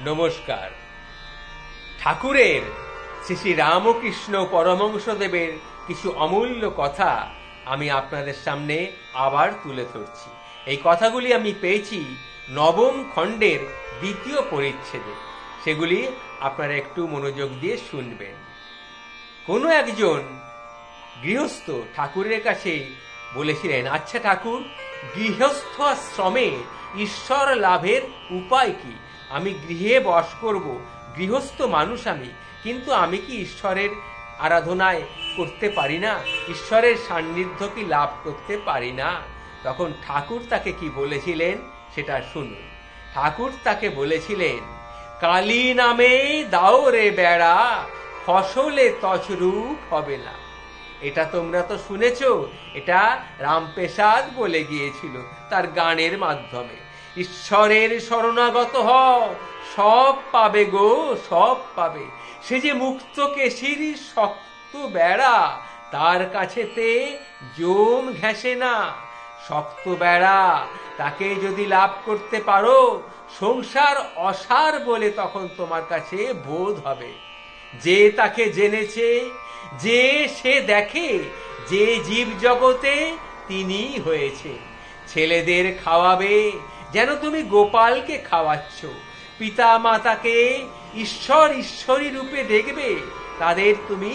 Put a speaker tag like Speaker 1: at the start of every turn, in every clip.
Speaker 1: নমস্কার। ঠাকুরের শ্রী শ্রী রামকৃষ্ণ পরমহংসদেবের কিছু অমূল্য কথা আমি আপনাদের সামনে আবার তুলে ধরছি। এই কথাগুলি আমি পেয়েছি নবম খণ্ডের দ্বিতীয় পরিচ্ছেদে। সেগুলি আপনারা একটু মনোযোগ দিয়ে শুনবেন। কোনো একজন গৃহস্থ ঠাকুরের কাছে বলেছিলেন, আচ্ছা ঠাকুর, গৃহস্থ আশ্রমে ঈশ্বর লাভের উপায় কি? আমি গৃহে বাস করব, গৃহস্থ মানুষ আমি, কিন্তু আমি কি ঈশ্বরের আরাধনায় করতে পারি না? ঈশ্বরের সান্নিধ্য কি লাভ করতে পারি না? তখন ঠাকুর তাকে কি বলেছিলেন সেটা শুনুন। ঠাকুর তাকে বলেছিলেন, কালী নামে দাও রে বেড়া, ফসলে তছরূপ হবে না। এটা তোমরা তো শুনেছ, এটা রামপ্রসাদ বলে গিয়েছিল তার গানের মাধ্যমে। ঈশ্বরের শরণাগত হও, সব পাবে গো, সব পাবে। সে যে মুক্ত কেশির শক্ত বেড়া, তার কাছেতে জম ঘেঁষে না। শক্ত বেড়া, তাকে যদি লাভ করতে পারো, সংসার অসার বলে তখন তোমার কাছে বোধ হবে। যে তাকে জেনেছে, যে সে দেখে, যে জীব জগতে তিনি হয়েছে। ছেলেদের খাওয়াবে যেন তুমি গোপালকে খাওয়াচ্ছ। পিতা মাতাকে ঈশ্বর ঈশ্বরী রূপে দেখবে, তাদের তুমি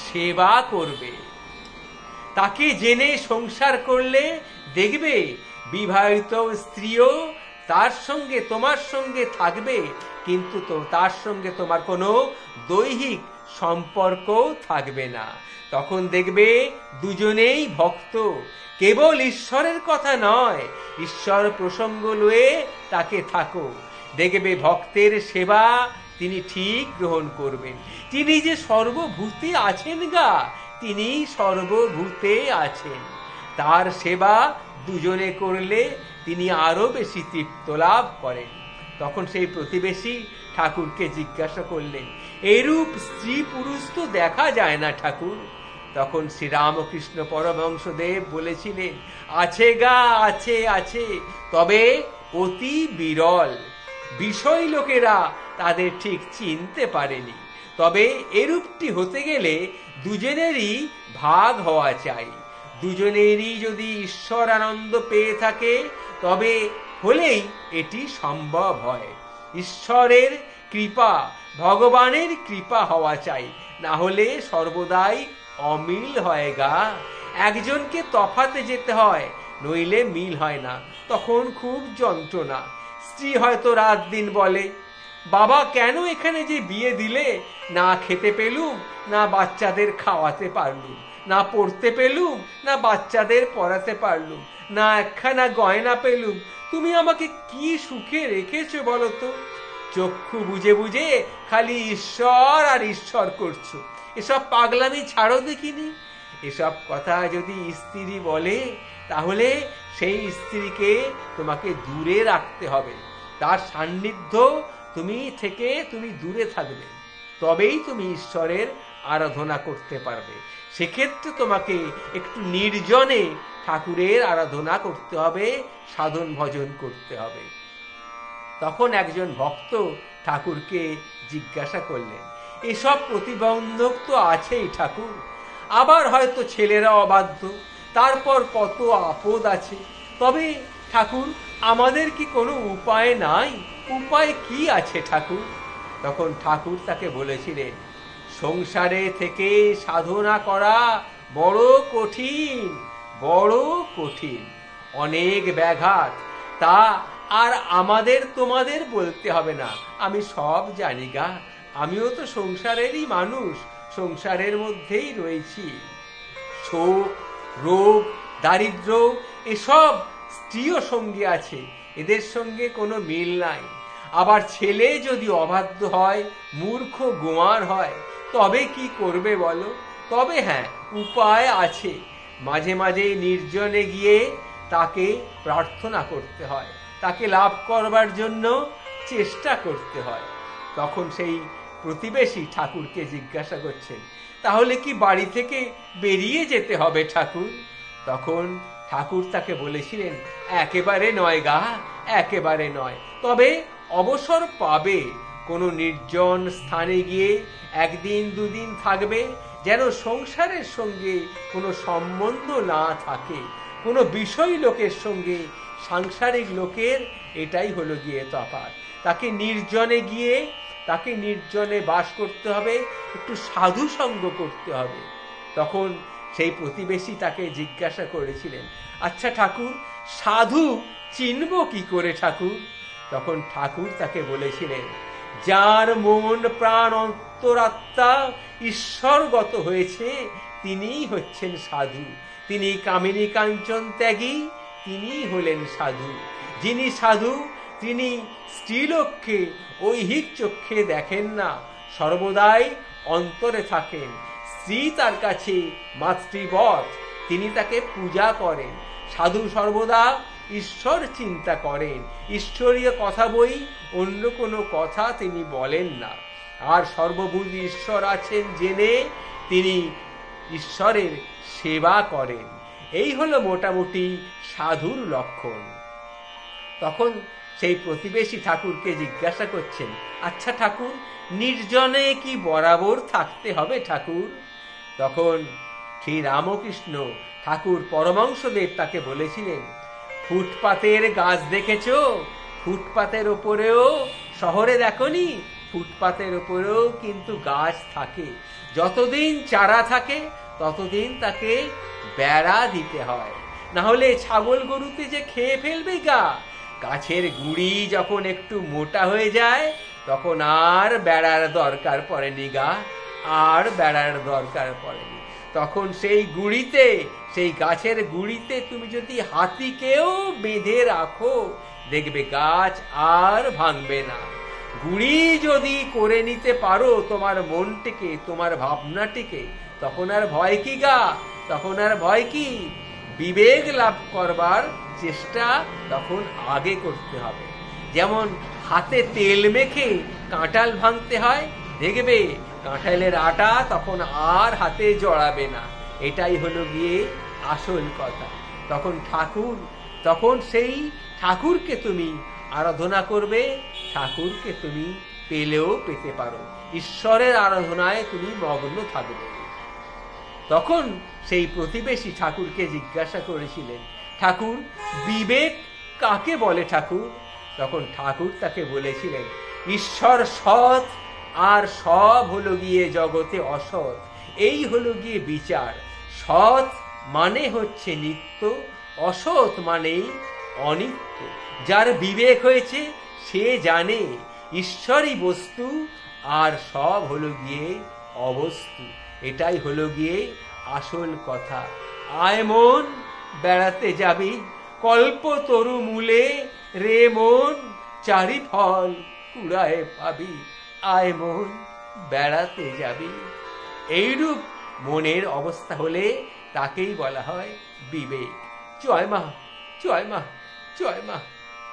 Speaker 1: সেবা করবে। তাকে জেনে সংসার করলে দেখবে বিবাহিত স্ত্রীও তার সঙ্গে তোমার সঙ্গে থাকবে, কিন্তু তো তার সঙ্গে তোমার কোনো দৈহিক সম্পর্ক থাকবে না। তখন দেখবে দুজনেই ভক্ত। কেবল ঈশ্বরের কথা নয়, ঈশ্বর প্রসঙ্গ লয়ে তাকে থাকো। দেখবে ভক্তের সেবা তিনি ঠিক গ্রহণ করবেন। তিনি যে সর্বভূতে আছেন গা, তিনি সর্বভূতে আছেন। তার সেবা দুজনে করলে তিনি আরো বেশি তৃপ্ত লাভ করেন। তখন সেই প্রতিবেশী ঠাকুরকে জিজ্ঞাসা করলেন, এরূপ স্ত্রী পুরুষ তো দেখা যায় না ঠাকুর। তখন শ্রী রামকৃষ্ণ পরমহংসদেব বলেছিলেন, আছে গা, আছে আছে, তবে অতি বিরল। বিষয় লোকেরা তাদের ঠিক চিনতে পারেনি। তবে এরূপটি হতে গেলে দুজনেরই ভাগ হওয়া চাই। দুজনেরই যদি ঈশ্বর আনন্দ পেয়ে থাকে, তবে হলেই এটি সম্ভব হয়। ঈশ্বরের কৃপা, ভগবানের কৃপা হওয়া চাই, না হলে সর্বদাই অমিল হয় গা। একজনকে তফাতে যেতে হয়, নইলে মিল হয় না, তখন খুব যন্ত্রণা। স্ত্রী হয়তো রাত দিন বলে, বাবা কেন এখানে যে বিয়ে দিলে? না খেতে পেলুম, না বাচ্চাদের খাওয়াতে পারলুম, না পড়তে পেলুম, না বাচ্চাদের পড়াতে পারলুম, না একখানা গয়না পেলুম। তুমি আমাকে কি সুখে রেখেছো বলো তো? চক্ষু বুঝে বুঝে খালি ঈশ্বর আর ঈশ্বর করছো। এসব পাগলামি ছাড়ো দেখিনি। এসব কথা যদি স্ত্রী বলে, তাহলে সেই স্ত্রীকে তোমাকে দূরে রাখতে হবে। তার সান্নিধ্য তুমি দূরে থাকবে, তবেই তুমি ঈশ্বরের আরাধনা করতে পারবে। সেক্ষেত্রে তোমাকে একটু নির্জনে ঠাকুরের আরাধনা করতে হবে, সাধন ভজন করতে হবে। তখন একজন ভক্ত ঠাকুরকে জিজ্ঞাসা করলেন, এসব প্রতিবন্ধক তো আছেই ঠাকুর, আবার হয়তো ছেলেরা অবাধ্য, তারপর কত আপদ আছে। তবে ঠাকুর, আমাদের কি কোনো উপায় নাই? উপায় কি আছে ঠাকুর? তখন ঠাকুর তাকে বলেছিলেন, সংসারে থেকে সাধনা করা বড় কঠিন, বড় কঠিন, অনেক ব্যাঘাত। তা আর আমাদের তোমাদের বলতে হবে না, আমি সব জানি গা। আমিও তো সংসারেরই মানুষ, সংসারের মধ্যেই রয়েছি। শোক, রোগ, দারিদ্র, এসব স্ত্রীও সঙ্গে আছে, এদের সঙ্গে কোনো মিল নাই। আবার ছেলে যদি অবাধ্য হয়, মূর্খ গোয়ার হয়, তবে কি করবে বলো? তবে হ্যাঁ, উপায় আছে। মাঝে মাঝে নির্জনে গিয়ে তাকে প্রার্থনা করতে হয়, তাকে লাভ করবার জন্য চেষ্টা করতে হয়। তখন সেই প্রতিবেশী ঠাকুরকে জিজ্ঞাসা করছেন, তাহলে কি বাড়ি থেকে বেরিয়ে যেতে হবে ঠাকুর? তখন ঠাকুর তাকে বলেছিলেন, একেবারে নয় গা, একেবারে নয়, তবে অবসর পাবে কোনো নির্জন স্থানে গিয়ে একদিন দুদিন থাকবে, যেন সংসারের সঙ্গে কোনো সম্বন্ধ না থাকে, কোনো বিষয় লোকের সঙ্গে সাংসারিক লোকের এটাই হলো গিয়ে তফাৎ। তাকে নির্জনে গিয়ে, তাকে নির্জনে বাস করতে হবে, একটু সাধু সঙ্গ করতে হবে। তখন সেই প্রতিবেশী তাকে জিজ্ঞাসা করেছিলেন, আচ্ছা ঠাকুর, সাধু চিনব কি করে ঠাকুর? তখন ঠাকুর তাকে বলেছিলেন, যার মন প্রাণ অন্তরাত্মা ঈশ্বরগত হয়েছে তিনিই হচ্ছেন সাধু। তিনি কামিনী কাঞ্চন ত্যাগী, তিনিই হলেন সাধু। যিনি সাধু তিনি স্ত্রীলোককে ঐহিক চক্ষে দেখেন না, সর্বদাই অন্তরে থাকেন। স্ত্রী তার কাছে মাতৃবৎ, তিনি তাকে পূজা করেন। সাধু সর্বদা ঈশ্বর চিন্তা করেন, ঈশ্বরীয় কথা বই অন্য কোনো কথা তিনি বলেন না। আর সর্বভূত ঈশ্বর আছেন জেনে তিনি ঈশ্বরের সেবা করেন। এই হলো মোটামুটি সাধুর লক্ষণ। তখন সেই প্রতিবেশী ঠাকুরকে জিজ্ঞাসা করছেন, আচ্ছা ঠাকুর, নির্জনে কি বরাবর থাকতে হবে ঠাকুর? তখন শ্রী রামকৃষ্ণ ঠাকুর পরমহংসদেব তাকে বলেছিলেন, ফুটপাতের গাছ দেখেছ? ফুটপাতের ওপরেও, শহরে দেখনি, ফুটপাতের ওপরেও কিন্তু গাছ থাকে। যতদিন চারা থাকে ততদিন তাকে বেড়া দিতে হয়, না হলে ছাগল গরুতে যে খেয়ে ফেলবে গা। গাছের গুঁড়ি যখন একটু মোটা হয়ে যায় তখন আর বেড়ার দরকার পড়েনি গা, আর বেড়ার দরকার পড়েনি। তখন সেই গুঁড়িতে, সেই গাছের গুঁড়িতে তুমি যদি হাতিকেও বেঁধে রাখো, দেখবে গাছ আর ভাঙবে না। গুঁড়ি যদি করে নিতে পারো তোমার মনটিকে, তোমার ভাবনাটিকে, তখন আর ভয় কি গা? তখন আর ভয় কি? বিবেক লাভ করবার চেষ্টা তখন আগে করতে হবে। যেমন হাতে তেল মেখে কাঁঠাল ভাঙতে হয়, দেখবে কাঁঠালের আটা তখন আর হাতে জড়াবে না। এটাই হলো গিয়ে আসল কথা। তখন সেই ঠাকুরকে তুমি আরাধনা করবে, ঠাকুরকে তুমি পেলেও পেতে পারো, ঈশ্বরের আরাধনায় তুমি মগ্ন থাকবে। তখন সেই প্রতিবেশী ঠাকুরকে জিজ্ঞাসা করেছিলেন, ঠাকুর, বিবেক কাকে বলে ঠাকুর? তখন ঠাকুর তাকে বলেছিলেন, ঈশ্বর সৎ আর সব হলো গিয়ে জগতে অসৎ। এই হলো গিয়ে বিচার। সৎ মানে হচ্ছে নিত্য, অসৎ মানেই অনিত্য। যার বিবেক হয়েছে সে জানে ঈশ্বরই বস্তু আর সব হলো গিয়ে অবস্তু। এটাই হলো গিয়ে আসল কথা। আয় মন বেড়াতে যাবি, কল্প তরু মূলে রে মন, চারি ফল কুড়ায় পাবি। আয় মন বেড়াতে যাবি। এইরূপ মনের অবস্থা হলে তাকেই বলা হয় বিবেক। জয় মা, জয় মা, জয় মা,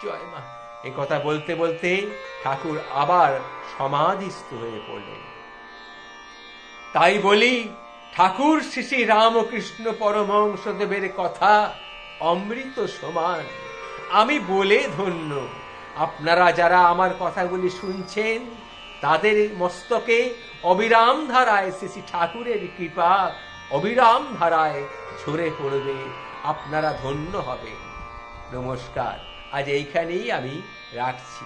Speaker 1: জয় মা। এ কথা বলতে বলতে ঠাকুর আবার সমাধিস্থ হয়ে পড়লেন। তাই বলি, ঠাকুর শ্রী রামকৃষ্ণ পরমহংসদেবের কথা অমৃত সমান। আমি বলে ধন্য। আপনারা যারা আমার কথাগুলি শুনছেন তাদের মস্তকে অবিরাম ধারায় শ্রী ঠাকুরের কৃপা অবিরাম ধারায় ঝরে পড়বে। আপনারা ধন্য হবে। নমস্কার। আজ এইখানেই আমি রাখছি।